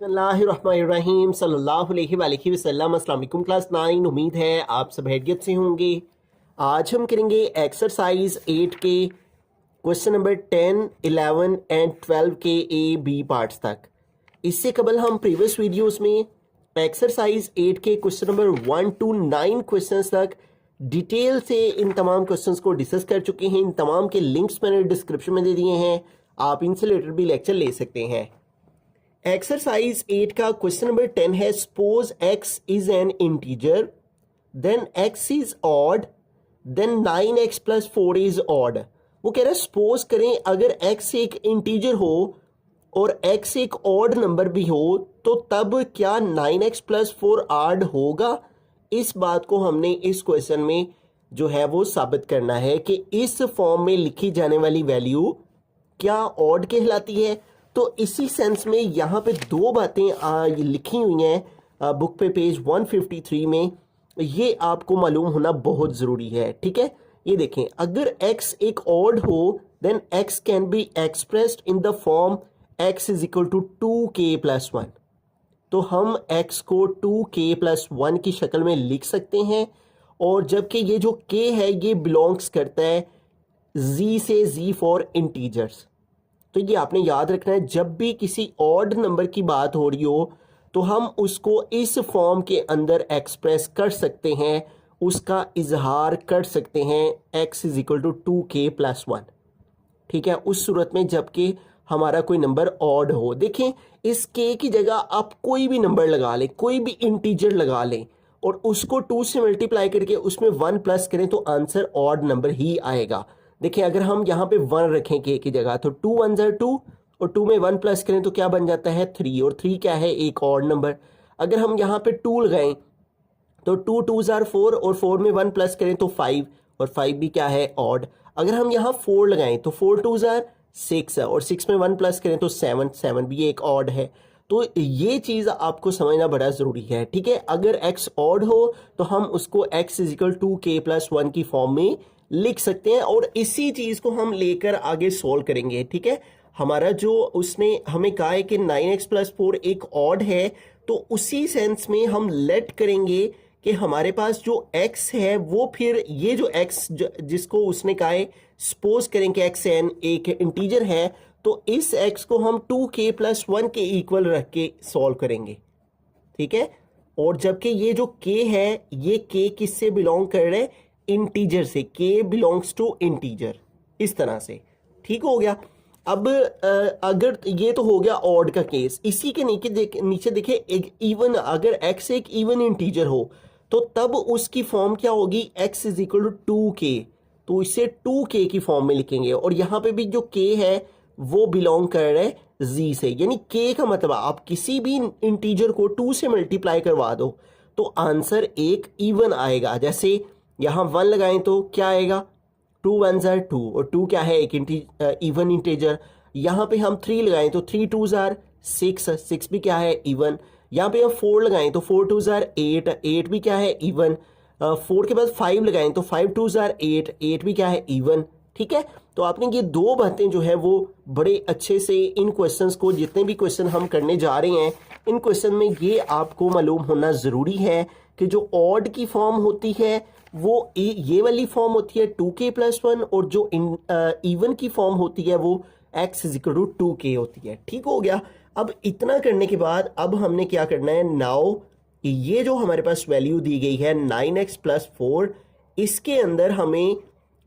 बिस्मिल्लाहिर्रहमानिर्रहीम सल्लल्लाहु अलैहि वसल्लम। अस्सलाम वालेकुम क्लास 9। उम्मीद है आप सब हैरियत से होंगे। आज हम करेंगे एक्सरसाइज 8 के क्वेश्चन नंबर 10, 11 एंड 12 के ए बी पार्ट्स तक। इससे कबल हम प्रीवियस वीडियोस में एक्सरसाइज 8 के क्वेश्चन नंबर 1 to 9 क्वेश्चंस तक डिटेल से इन तमाम क्वेश्चंस को डिस्कस कर चुके हैं। इन तमाम के लिंक्स मैंने डिस्क्रिप्शन में दे दिए हैं, आप इनसे रिलेटेड भी लेक्चर ले सकते हैं। एक्सरसाइज 8 का क्वेश्चन नंबर 10 है, suppose x is an integer, then x is odd, then 9x plus 4 is odd. वो कह रहा है सपोज करें अगर x एक इंटीजर हो और x एक ऑड नंबर भी हो तो तब क्या 9x प्लस 4 ऑड होगा। इस बात को हमने इस क्वेश्चन में जो है वो साबित करना है कि इस फॉर्म में लिखी जाने वाली वैल्यू क्या ऑड कहलाती है। तो इसी सेंस में यहाँ पे दो बातें लिखी हुई हैं बुक पे पेज 153 में, ये आपको मालूम होना बहुत ज़रूरी है। ठीक है, ये देखें, अगर x एक ऑड हो then x can be expressed in the form x is equal to 2k plus 1। तो हम x को 2k प्लस 1 की शक्ल में लिख सकते हैं, और जबकि ये जो k है ये बिलोंग्स करता है z से, z फॉर इंटीजर्स। तो ये आपने याद रखना है, जब भी किसी ऑड नंबर की बात हो रही हो तो हम उसको इस फॉर्म के अंदर एक्सप्रेस कर सकते हैं, उसका इजहार कर सकते हैं x is equal to 2k plus 1। ठीक है, उस सूरत में जबकि हमारा कोई नंबर ऑड हो। देखें, इस k की जगह आप कोई भी नंबर लगा लें, कोई भी इंटीजर लगा लें और उसको 2 से मल्टीप्लाई करके उसमें 1 प्लस करें तो आंसर ऑड नंबर ही आएगा। देखिए, अगर हम यहाँ पे 1 रखें k की जगह तो 2 1 ज़ा 2 और 2 में 1 प्लस करें तो क्या बन जाता है 3, और 3 क्या है एक ऑड नंबर। अगर हम यहाँ पे 2 लगाएं तो 2 2 ज़ा 4 और 4 में 1 प्लस करें तो 5, और 5 भी क्या है ऑड। अगर हम यहाँ 4 लगाएं तो 4 2 ज़ा 6 और 6 में 1 प्लस करें तो 7, 7 भी एक ऑड है। तो ये चीज़ आपको समझना बड़ा ज़रूरी है। ठीक है, अगर x ऑड हो तो हम उसको x is equal to k plus 1 की फॉर्म में लिख सकते हैं, और इसी चीज़ को हम लेकर आगे सोल्व करेंगे। ठीक है, हमारा जो उसने हमें कहा है कि 9x प्लस 4 एक ऑड है, तो उसी सेंस में हम लेट करेंगे कि हमारे पास जो x है वो फिर ये जो x जिसको उसने कहा है सपोज करें कि xn एक इंटीजर है, तो इस x को हम 2k प्लस 1 के इक्वल रख के सॉल्व करेंगे। ठीक है, और जबकि ये जो k है ये k किससे बिलोंग कर रहा है, इंटीजर से। k बिलोंग्स टू इंटीजर, इस तरह से। ठीक हो गया। अब अगर ये तो हो गया ऑड का केस, इसी के नीचे देखे एक इवन, अगर x एक इवन इंटीजर हो तो तब उसकी फॉर्म क्या होगी, x is equal to 2k, तो इसे 2k की फॉर्म में लिखेंगे। और यहाँ पे भी जो k है वो बिलोंग कर रहा है z से, यानी k का मतलब आप किसी भी इंटीजर को 2 से मल्टीप्लाई करवा दो तो आंसर एक इवन आएगा। जैसे यहाँ 1 लगाएं तो क्या आएगा, 2 1 ज़ा 2, और 2 क्या है एक इवन इंटीजर। यहाँ पे हम 3 लगाएं तो 3 2 ज़ा 6, 6 भी क्या है इवन। यहाँ पे हम 4 लगाएं तो 4 2 ज़ा 8, 8 भी क्या है इवन। 4 के बाद 5 लगाएं तो 5 2 ज़ा 8, 8 भी क्या है इवन। ठीक है, तो आपने ये दो बातें जो है वो बड़े अच्छे से इन क्वेश्चंस को, जितने भी क्वेश्चन हम करने जा रहे हैं इन क्वेश्चन में ये आपको मालूम होना ज़रूरी है कि जो ऑड की फॉर्म होती है वो ये वाली फॉर्म होती है 2k प्लस 1, और जो इवन की फॉर्म होती है वो x is equal to 2k होती है। ठीक हो गया। अब इतना करने के बाद अब हमने क्या करना है, नाउ ये जो हमारे पास वैल्यू दी गई है 9x प्लस 4, इसके अंदर हमें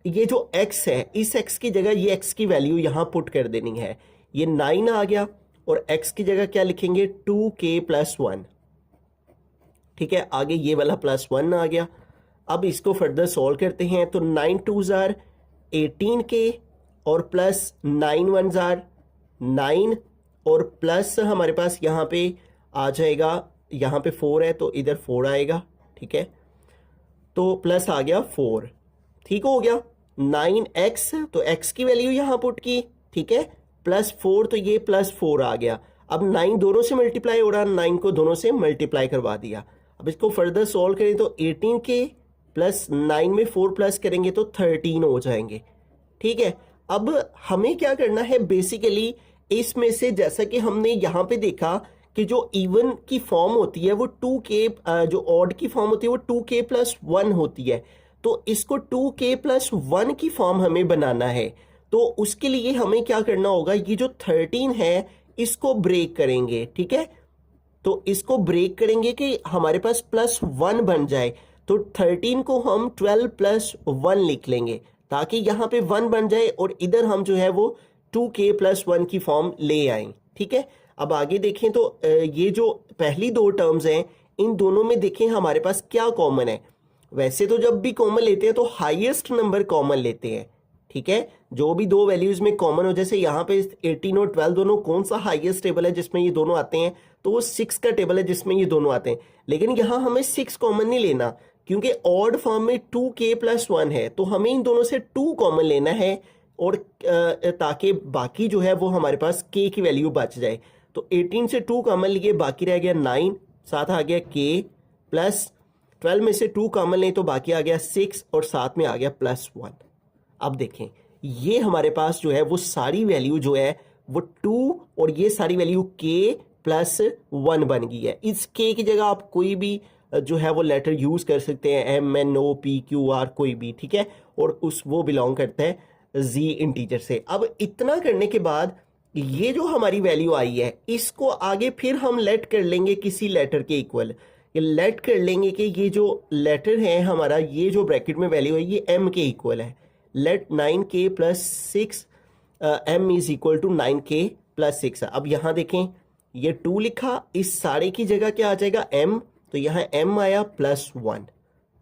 ये जो x है इस x की जगह ये x की वैल्यू यहाँ पुट कर देनी है। ये 9 आ गया और x की जगह क्या लिखेंगे 2k प्लस 1। ठीक है, आगे ये वाला प्लस 1 आ गया। अब इसको फर्दर सॉल्व करते हैं तो 9 2 ज़ा 18k और प्लस 9 1 ज़ा 9, और प्लस हमारे पास यहाँ पे आ जाएगा, यहाँ पे 4 है तो इधर 4 आएगा। ठीक है, तो प्लस आ गया 4। ठीक हो गया। 9x तो x की वैल्यू यहाँ पुट की, ठीक है, प्लस 4 तो ये प्लस 4 आ गया। अब 9 दोनों से मल्टीप्लाई हो रहा, 9 को दोनों से मल्टीप्लाई करवा दिया। अब इसको फर्दर सॉल्व करें तो 18k प्लस 9 में 4 प्लस करेंगे तो 13 हो जाएंगे। ठीक है, अब हमें क्या करना है बेसिकली इसमें से, जैसा कि हमने यहाँ पे देखा कि जो इवन की फॉर्म होती है वो 2k, जो ऑड की फॉर्म होती है वो 2k+1 होती है। तो इसको 2k+1 की फॉर्म हमें बनाना है। तो उसके लिए हमें क्या करना होगा, ये जो 13 है इसको ब्रेक करेंगे, ठीक है। तो इसको ब्रेक करेंगे कि हमारे पास +1 बन जाए। तो 13 को हम 12+1 लिख लेंगे ताकि यहाँ पे 1 बन जाए और इधर हम जो है वो 2k+1 की फॉर्म ले आए, ठीक है। अब आगे देखें तो ये जो पहली दो टर्म्स हैं इन दोनों में देखें हमारे पास क्या कॉमन है। वैसे तो जब भी कॉमन लेते हैं तो हाईएस्ट नंबर कॉमन लेते हैं, ठीक है। जो भी दो वैल्यूज में कॉमन हो, जैसे यहाँ पे 18 और 12 दोनों कौन सा हाईएस्ट टेबल है जिसमें ये दोनों आते हैं, तो वो 6 का टेबल है जिसमें ये दोनों आते हैं। लेकिन यहाँ हमें 6 कॉमन नहीं लेना क्योंकि ऑड फॉर्म में 2k+1 है, तो हमें इन दोनों से 2 कॉमन लेना है और ताकि बाकी जो है वो हमारे पास k की वैल्यू बच जाए। तो 18 से 2 कॉमन लिए, बाकी रह गया 9, साथ आ गया k, प्लस 12 में से 2 कॉमन लें तो बाकी आ गया 6 और साथ में आ गया +1। अब देखें ये हमारे पास जो है वो सारी वैल्यू जो है वो 2 और ये सारी वैल्यू k+1 बन गई है। इस k की जगह आप कोई भी जो है वो लेटर यूज कर सकते हैं, MNOPQR कोई भी, ठीक है। और वो बिलोंग करता है z इंटीजर से। अब इतना करने के बाद ये जो हमारी वैल्यू आई है इसको आगे फिर हम लेट कर लेंगे किसी लेटर के इक्वल। ये लेट कर लेंगे कि ये जो लेटर है हमारा, ये जो ब्रैकेट में वैल्यू है ये m के इक्वल है। Let 9k+6 m is equal to 9k+6। अब यहाँ देखें ये 2 लिखा, इस सारे की जगह क्या आ जाएगा m, तो यहाँ m आया +1,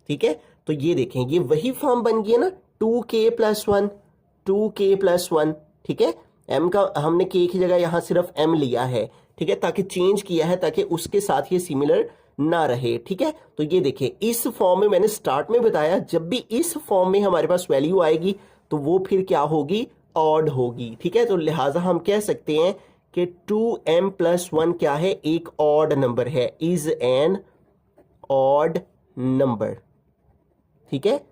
ठीक है। तो ये देखें ये वही फॉर्म बन गई है ना, 2k+1 2k+1, ठीक है। m का हमने k की जगह यहाँ सिर्फ m लिया है, ठीक है, ताकि चेंज किया है ताकि उसके साथ ये सिमिलर ना रहे, ठीक है। तो ये देखें इस फॉर्म में मैंने स्टार्ट में बताया जब भी इस फॉर्म में हमारे पास वैल्यू आएगी तो वो फिर क्या होगी, ऑड होगी, ठीक है। तो लिहाजा हम कह सकते हैं कि 2m+1 क्या है, एक ऑड नंबर है, इज एन ऑड नंबर, ठीक है।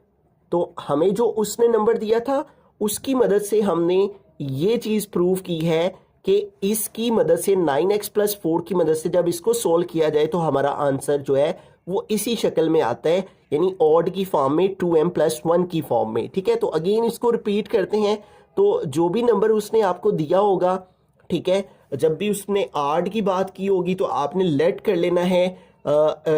तो हमें जो उसने नंबर दिया था उसकी मदद से हमने ये चीज प्रूव की है कि इसकी मदद से 9x+4 की मदद से जब इसको सोल्व किया जाए तो हमारा आंसर जो है वो इसी शक्ल में आता है, यानी ऑड की फॉर्म में 2m+1 की फॉर्म में, ठीक है। तो अगेन इसको रिपीट करते हैं। तो जो भी नंबर उसने आपको दिया होगा, ठीक है, जब भी उसने ऑड की बात की होगी तो आपने लेट कर लेना है।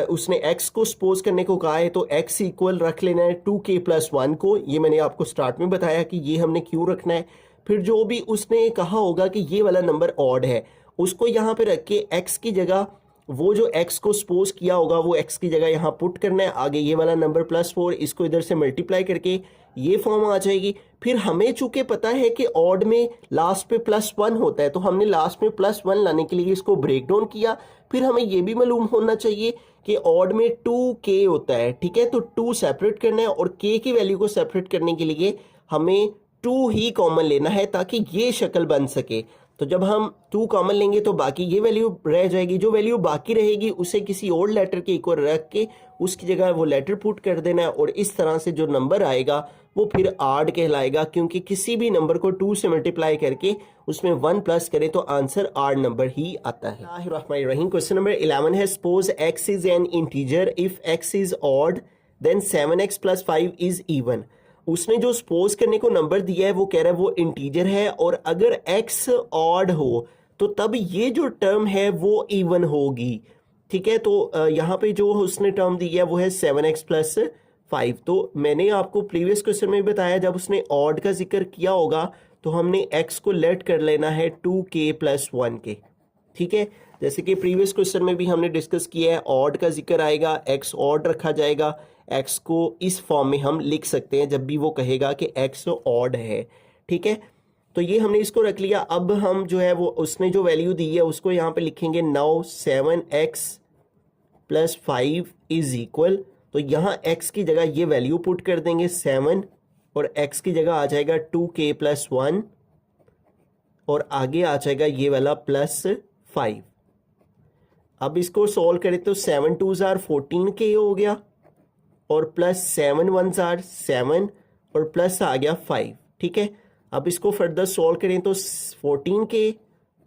उसने x को सपोज करने को कहा है तो x इक्वल रख लेना है 2k+1 को। ये मैंने आपको स्टार्ट में बताया कि ये हमने क्यों रखना है। फिर जो भी उसने कहा होगा कि ये वाला नंबर ऑड है उसको यहाँ पे रख के x की जगह वो जो x को सपोज किया होगा वो x की जगह यहाँ पुट करना है। आगे ये वाला नंबर +4, इसको इधर से मल्टीप्लाई करके ये फॉर्म आ जाएगी। फिर हमें चूंकि पता है कि ऑड में लास्ट पे +1 होता है तो हमने लास्ट में +1 लाने के लिए इसको ब्रेक डाउन किया। फिर हमें ये भी मालूम होना चाहिए कि ऑड में 2k होता है, ठीक है। तो 2 सेपरेट करना है और k की वैल्यू को सेपरेट करने के लिए हमें 2 ही कॉमन लेना है ताकि ये शक्ल बन सके। तो जब हम 2 कॉमन लेंगे तो बाकी ये वैल्यू रह जाएगी, जो वैल्यू बाकी रहेगी उसे किसी और लेटर के इक्वल रख के उसकी जगह वो लेटर पुट कर देना है और इस तरह से जो नंबर आएगा वो फिर ऑड कहलाएगा, क्योंकि किसी भी नंबर को 2 से मल्टीप्लाई करके उसमें 1 प्लस करें तो आंसर ऑड नंबर ही आता है। रहीम क्वेश्चन नंबर 11 है, suppose x is an integer, if x is odd then 7x+5 is even. उसने जो सपोज करने को नंबर दिया है वो कह रहा है वो इंटीजर है और अगर x ऑड हो तो तब ये जो टर्म है वो इवन होगी, ठीक है। तो यहाँ पे जो उसने टर्म दी है वो है 7x+5। तो मैंने आपको प्रीवियस क्वेश्चन में भी बताया जब उसने ऑड का जिक्र किया होगा तो हमने x को लेट कर लेना है 2k+1 के, ठीक है। जैसे कि प्रीवियस क्वेश्चन में भी हमने डिस्कस किया है, ऑड का जिक्र आएगा, x ऑड रखा जाएगा, x को इस फॉर्म में हम लिख सकते हैं जब भी वो कहेगा कि x ऑड है, ठीक है। तो ये हमने इसको रख लिया। अब हम जो है वो उसने जो वैल्यू दी है उसको यहाँ पे लिखेंगे। नाउ 7x+5 इज इक्वल, तो यहाँ x की जगह ये वैल्यू पुट कर देंगे 7 और x की जगह आ जाएगा 2k+1 और आगे आ जाएगा ये वाला +5। अब इसको सॉल्व करें तो 7 2s are 14k हो गया और +7 1s are 7 और प्लस आ गया 5, ठीक है। अब इसको फर्दर सॉल्व करें तो 14k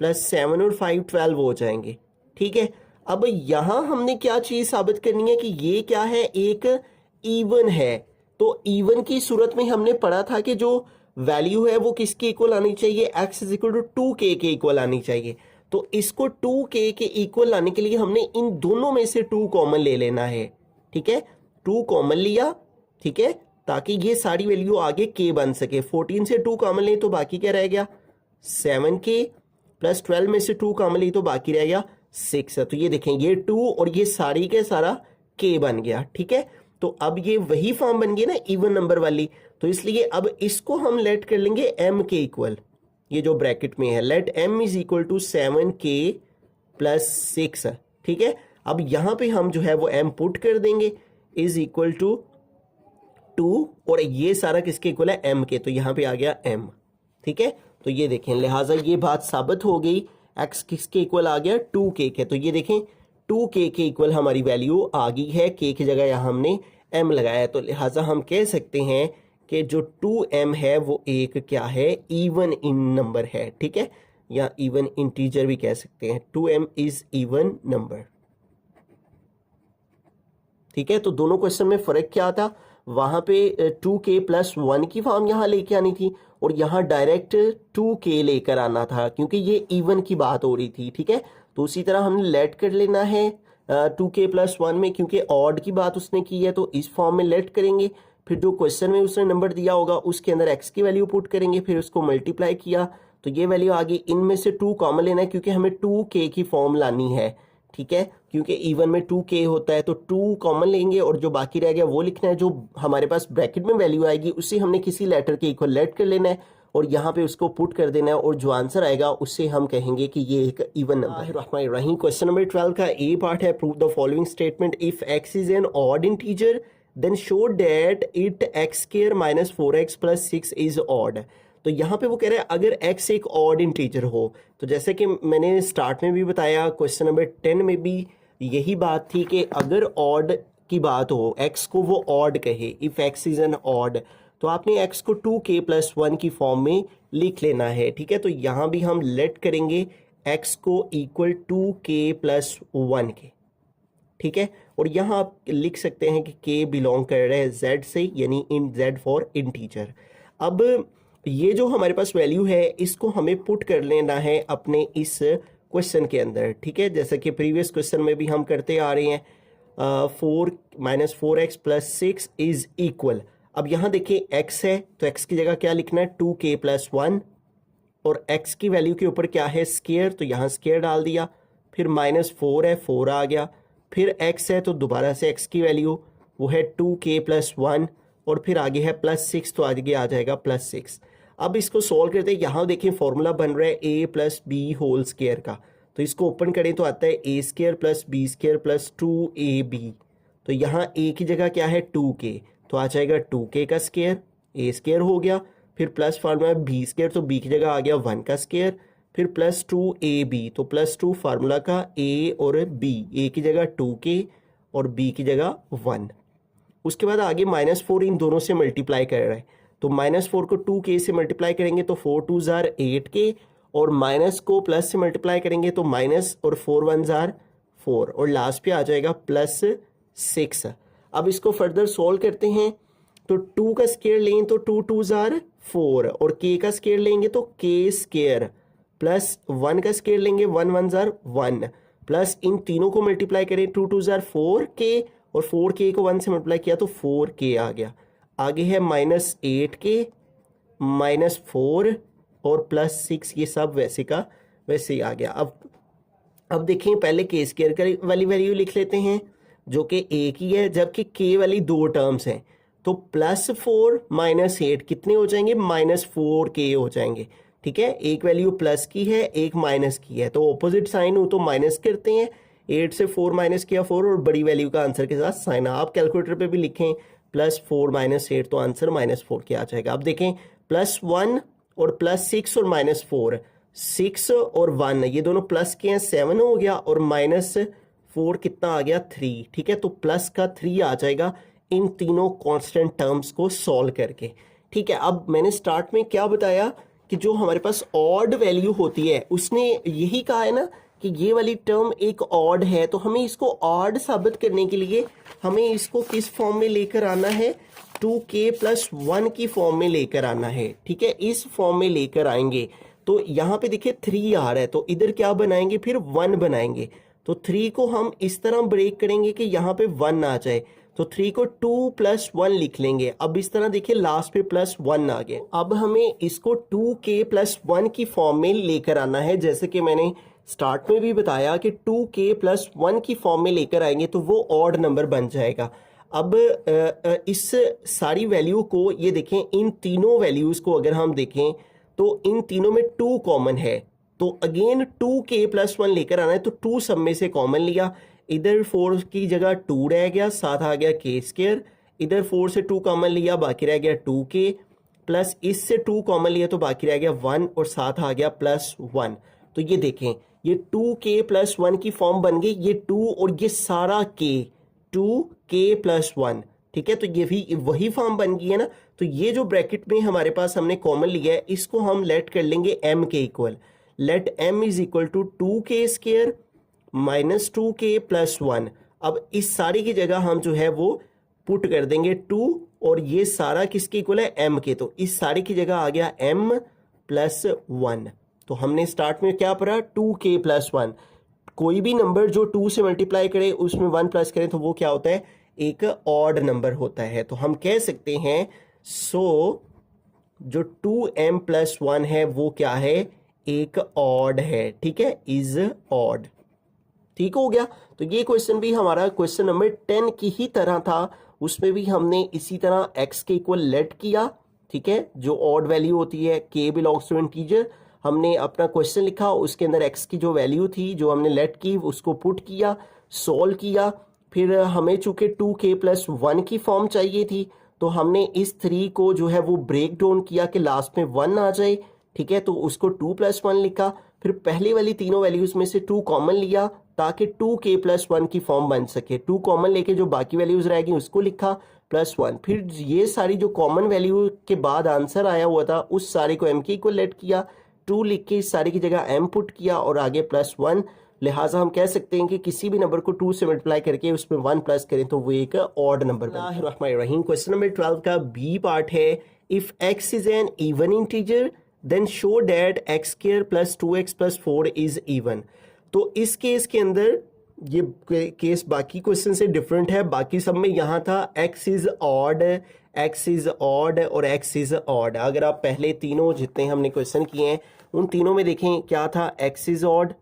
+7 और 5 12 हो जाएंगे, ठीक है, अब यहाँ हमने क्या चीज साबित करनी है कि ये क्या है, एक इवन है। तो इवन की सूरत में हमने पढ़ा था कि जो वैल्यू है वो किसके इक्वल आनी चाहिए, x is equal to 2k के इक्वल आनी चाहिए। तो इसको 2k के इक्वल लाने के लिए हमने इन दोनों में से 2 कॉमन ले लेना है। ठीक है, 2 कॉमन लिया, ठीक है, ताकि ये सारी वैल्यू आगे k बन सके। 14 से 2 कॉमन ले तो बाकी क्या रह गया 7k, प्लस 12 में से 2 कॉमन ली तो बाकी रह गया 6। तो ये देखें, ये 2 और ये सारी के सारा k बन गया। ठीक है, तो अब ये वही फॉर्म बन गई ना इवन नंबर वाली, तो इसलिए अब इसको हम लेट कर लेंगे m के इक्वल, ये जो ब्रैकेट में है, let m is equal to 7k plus 6। ठीक है, अब यहां पे हम जो है वो m पुट कर देंगे, इज इक्वल टू 2, और ये सारा किसके इक्वल है m के, तो यहां पे आ गया m। ठीक है, तो ये देखें, लिहाजा ये बात साबित हो गई, x किसके इक्वल आ गया 2k के। तो ये देखें 2k के इक्वल हमारी वैल्यू आ गई है, k की जगह यहाँ हमने m लगाया है। तो लिहाजा हम कह सकते हैं कि जो 2m है वो एक क्या है, इवन इन नंबर है। ठीक है, या इवन इंटीजर भी कह सकते हैं, 2m इज इवन नंबर। ठीक है, तो दोनों क्वेश्चन में फर्क क्या था, वहां पे 2k प्लस 1 की फॉर्म यहाँ लेके आनी थी और यहाँ डायरेक्ट 2k लेकर आना था, क्योंकि ये इवन की बात हो रही थी। ठीक है, तो उसी तरह हमने लेट कर लेना है 2k प्लस 1 में, क्योंकि ऑड की बात उसने की है तो इस फॉर्म में लेट करेंगे। फिर जो क्वेश्चन में उसने नंबर दिया होगा उसके अंदर x की वैल्यू पुट करेंगे, फिर उसको मल्टीप्लाई किया तो ये वैल्यू आ गई। इनमें से 2 कॉमन लेना है क्योंकि हमें 2k की फॉर्म लानी है। ठीक है, क्योंकि इवन में 2k होता है, तो 2 कॉमन लेंगे और जो बाकी रह गया वो लिखना है। जो हमारे पास ब्रैकेट में वैल्यू आएगी उसे हमने किसी लेटर के इक्वल लेट कर लेना है और यहाँ पे उसको पुट कर देना है, और जो आंसर आएगा उससे हम कहेंगे कि ये एक इवन नंबर है। रही क्वेश्चन नंबर 12 का ए पार्ट है, prove the following statement, if x is an odd integer then show that it x square minus 4x plus 6 is odd. तो यहाँ पे वो कह रहा है अगर x एक ऑड इंटीजर हो, तो जैसे कि मैंने स्टार्ट में भी बताया, क्वेश्चन नंबर 10 में भी यही बात थी कि अगर ऑड की बात हो, x को वो ऑड कहे, if x is an odd, तो आपने x को 2k प्लस 1 की फॉर्म में लिख लेना है। ठीक है, तो यहाँ भी हम लेट करेंगे x को इक्वल 2k प्लस 1 के। ठीक है, और यहाँ आप लिख सकते हैं कि k बिलोंग कर रहा है z से, यानी इन z फॉर इंटीजर। अब ये जो हमारे पास वैल्यू है इसको हमें पुट कर लेना है अपने इस क्वेश्चन के अंदर। ठीक है, जैसे कि प्रीवियस क्वेश्चन में भी हम करते आ रहे हैं, 4 minus 4x plus 6 is equal. अब यहाँ देखिए x है तो x की जगह क्या लिखना है 2k प्लस 1, और x की वैल्यू के ऊपर क्या है स्क्वायर, तो यहाँ स्क्वायर डाल दिया, फिर माइनस 4 है 4 आ गया, फिर x है तो दोबारा से x की वैल्यू वो है 2k प्लस 1, और फिर आगे है प्लस 6, तो आगे आ जाएगा प्लस 6। अब इसको सॉल्व करते हैं, यहाँ देखिए फॉर्मूला बन रहा है a plus B whole square का, तो इसको ओपन करें तो आता है a square plus B square plus 2ab। तो यहाँ a की जगह क्या है 2k, तो आ जाएगा 2k का स्क्वायर, a स्क्वायर हो गया, फिर प्लस फार्मूला b स्क्वायर, तो b की जगह आ गया 1 का स्क्वायर, फिर प्लस 2ab, तो प्लस 2 फार्मूला का a और b, a की जगह 2k और b की जगह 1। उसके बाद आगे माइनस 4 इन दोनों से मल्टीप्लाई कर रहा है, तो माइनस 4 को 2k से मल्टीप्लाई करेंगे तो 4 2 जार 8k, और माइनस को प्लस से मल्टीप्लाई करेंगे तो माइनस और 4 1 जार 4, और लास्ट पे आ जाएगा प्लस 6। अब इसको फर्दर सोल्व करते हैं, तो 2 का स्क्वायर लें तो 2 2 जार 4, और k का स्क्वायर लेंगे तो k स्क्वायर, प्लस 1 का स्क्वायर लेंगे 1 1 जार 1, प्लस इन तीनों को मल्टीप्लाई करें 2 2 जार 4k, और 4k को 1 से मल्टीप्लाई किया तो 4k आ गया। आगे है माइनस 8k, माइनस 4 और प्लस 6, ये सब वैसे का वैसे ही आ गया। अब देखें, पहले k स्क्वायर वाली वैल्यू लिख लेते हैं जो कि a की है, जबकि k वाली 2 टर्म्स हैं, तो प्लस 4 माइनस 8 कितने हो जाएंगे, माइनस 4k हो जाएंगे। ठीक है, एक वैल्यू प्लस की है एक माइनस की है, तो ऑपोजिट साइन हो तो माइनस करते हैं, 8 से 4 माइनस किया 4, और बड़ी वैल्यू का आंसर के साथ साइन। आप कैलकुलेटर पे भी लिखें प्लस 4 माइनस 8, तो आंसर माइनस 4 के आ जाएगा। अब देखें प्लस 1 और प्लस 6 और माइनस 4, 6 और 1 ये दोनों प्लस के हैं, 7 हो गया, और माइनस 4 कितना आ गया 3। ठीक है, तो प्लस का 3 आ जाएगा इन तीनों कांस्टेंट टर्म्स को सॉल्व करके। ठीक है, अब मैंने स्टार्ट में क्या बताया कि जो हमारे पास ऑड वैल्यू होती है उसने यही कहा है ना कि ये वाली टर्म एक ऑड है, तो हमें इसको ऑड साबित करने के लिए हमें इसको किस फॉर्म में लेकर आना है, 2k+1 की फॉर्म में लेकर आना है। ठीक है, इस फॉर्म में लेकर आएंगे तो यहाँ पे देखिए 3 आ रहा है, तो इधर क्या बनाएंगे, फिर 1 बनाएंगे। तो 3 को हम इस तरह ब्रेक करेंगे कि यहाँ पे 1 आ जाए, तो 3 को 2+1 लिख लेंगे। अब इस तरह देखिए लास्ट पे +1 आ गया। अब हमें इसको 2k+1 की फॉर्म में लेकर आना है, जैसे कि मैंने स्टार्ट में भी बताया कि 2k+1 की फॉर्म में लेकर आएंगे तो वो ऑड नंबर बन जाएगा। अब इस सारी वैल्यू को ये देखें, इन तीनों वैल्यूज को अगर हम देखें तो इन तीनों में 2 कॉमन है, तो अगेन 2k+1 लेकर आना है, तो 2 सब में से कॉमन लिया, इधर 4 की जगह 2 रह गया, साथ आ गया k², इधर 4 से 2 कॉमन लिया, बाकी रह गया 2k, प्लस इससे 2 कॉमन लिया तो बाकी रह गया 1 और साथ आ गया +1। तो ये देखें ये 2k+1 की फॉर्म बन गई, ये 2 और ये सारा k, 2k+1। ठीक है, तो ये भी वही फॉर्म बन गई है ना। तो ये जो ब्रैकेट में हमारे पास हमने कॉमन लिया है, इसको हम लेट कर लेंगे m के equal. Let m is equal to 2k² minus 2k+1। अब इस सारी की जगह हम जो है वो पुट कर देंगे 2, और ये सारा किसके इक्वल है, m के, तो इस सारी की जगह आ गया m+1। तो हमने स्टार्ट में क्या पढ़ा, 2k+1। कोई भी नंबर जो 2 से मल्टीप्लाई करे उसमें 1 प्लस करें तो वो क्या होता है, एक ऑड नंबर होता है। तो हम कह सकते हैं जो 2m+1 है वो क्या है, एक ऑड है। ठीक है, इज ऑड। ठीक हो गया। तो ये क्वेश्चन भी हमारा क्वेश्चन नंबर 10 की ही तरह था, उसमें भी हमने इसी तरह x के इक्वल लेट किया। ठीक है, जो ऑड वैल्यू होती है, k बिलोंग्स टू इंटीजर, हमने अपना क्वेश्चन लिखा, उसके अंदर x की जो वैल्यू थी जो हमने लेट की उसको पुट किया, सोल्व किया। फिर हमें चूंकि 2k+1 की फॉर्म चाहिए थी, तो हमने इस 3 को जो है वो ब्रेक डाउन किया कि लास्ट में 1 आ जाए। ठीक है, तो उसको 2+1 लिखा। फिर पहले वाली तीनों वैल्यूज में से 2 कॉमन लिया ताकि 2k+1 की फॉर्म बन सके। 2 कॉमन लेके जो बाकी वैल्यूज रह गई उसको लिखा +1। फिर ये सारी जो कॉमन वैल्यू के बाद आंसर आया हुआ था उस सारे को m के इक्वल लेट किया, 2 लिख के इस सारी की जगह m पुट किया और आगे +1। लिहाजा हम कह सकते हैं कि किसी भी नंबर को 2 से मल्टीप्लाई करके उसमें 1 प्लस करें तो वो एक ऑड नंबर बनता है। रहीम क्वेश्चन नंबर 12 का बी पार्ट है, if x is an even integer then show that x² + 2x + 4 is even. तो इस केस के अंदर ये केस बाकी क्वेश्चन से डिफरेंट है। बाकी सब में यहाँ था x is odd, x is odd और x इज ऑड। अगर आप पहले तीनों जितने हमने क्वेश्चन किए हैं उन तीनों में देखें क्या था, x is odd,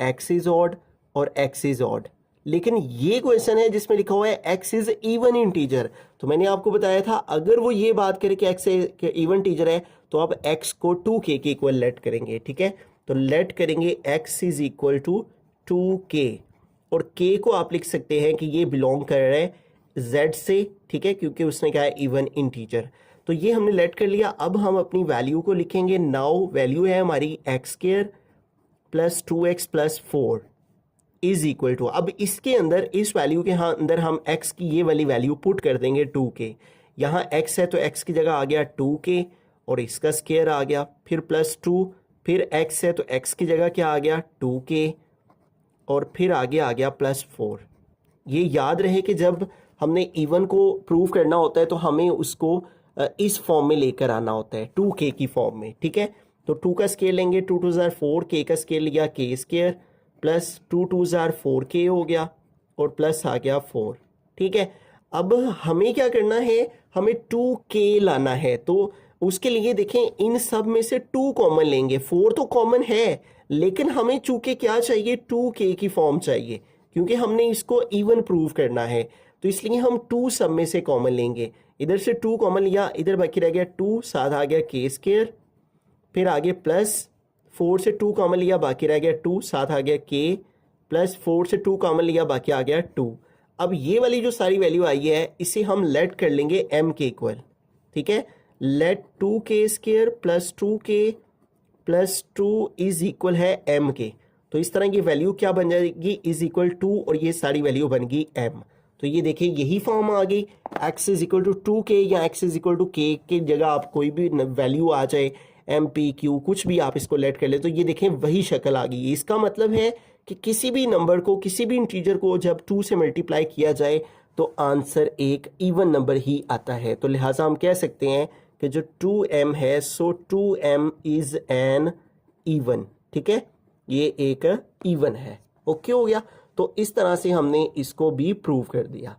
x is odd और x इज ऑड। लेकिन ये क्वेश्चन है जिसमें लिखा हुआ है x इज इवन इंटीजर। तो मैंने आपको बताया था अगर वो ये बात करे कि x इवन इंटीजर है तो आप x को 2k के इक्वल लेट करेंगे। ठीक है, तो लेट करेंगे x is equal to 2k और k को आप लिख सकते हैं कि ये बिलोंग कर रहा है z से। ठीक है, क्योंकि उसने कहा है इवन इंटीजर। तो ये हमने लेट कर लिया। अब हम अपनी वैल्यू को लिखेंगे। नाउ वैल्यू है हमारी x² + 2x + 4 is equal to, अब इसके अंदर इस वैल्यू के अंदर हम x की ये वाली वैल्यू पुट कर देंगे 2k। यहाँ x है तो x की जगह आ गया 2k और इसका स्क्वायर आ गया, फिर +2, फिर x है तो x की जगह क्या आ गया 2k और फिर आगे आ गया +4। ये याद रहे कि जब हमने इवन को प्रूव करना होता है तो हमें उसको इस फॉर्म में लेकर आना होता है, 2k की फॉर्म में। ठीक है, तो 2 का स्केल लेंगे, 2 2 ज़ार 4, k का स्केल लिया k² प्लस 2 2 ज़ार 4k हो गया और प्लस आ गया 4। ठीक है, अब हमें क्या करना है, हमें 2k लाना है। तो उसके लिए देखें इन सब में से 2 कॉमन लेंगे, 4 तो कॉमन है लेकिन हमें चूंकि क्या चाहिए 2k की फॉर्म चाहिए क्योंकि हमने इसको इवन प्रूव करना है। तो इसलिए हम 2 सब में से कॉमन लेंगे। इधर से 2 कॉमन लिया, इधर बाकी रह गया 2, साथ आ गया k², फिर आगे +4 से 2 कॉमन लिया, बाकी रह गया 2, साथ आ गया k, +4 से 2 कॉमन लिया, बाकी आ गया 2। अब ये वाली जो सारी वैल्यू आई है इसे हम लेट कर लेंगे m के इक्वल। ठीक है, let 2k² + 2k + 2 is equal है m के। तो इस तरह की वैल्यू क्या बन जाएगी, इज इक्वल 2 और ये सारी वैल्यू बन गई m। तो ये देखिए यही फॉर्म आ गई, x is equal to 2k या x is equal to k की जगह आप कोई भी वैल्यू आ जाए, MP Q कुछ भी आप इसको लेट कर ले तो ये देखें वही शक्ल आ गई। इसका मतलब है कि किसी भी नंबर को, किसी भी इंटीजर को जब 2 से मल्टीप्लाई किया जाए तो आंसर एक इवन नंबर ही आता है। तो लिहाजा हम कह सकते हैं कि जो 2m है, सो 2m इज़ एन इवन। ठीक है, ये एक इवन है। ओके हो गया। तो इस तरह से हमने इसको भी प्रूव कर दिया।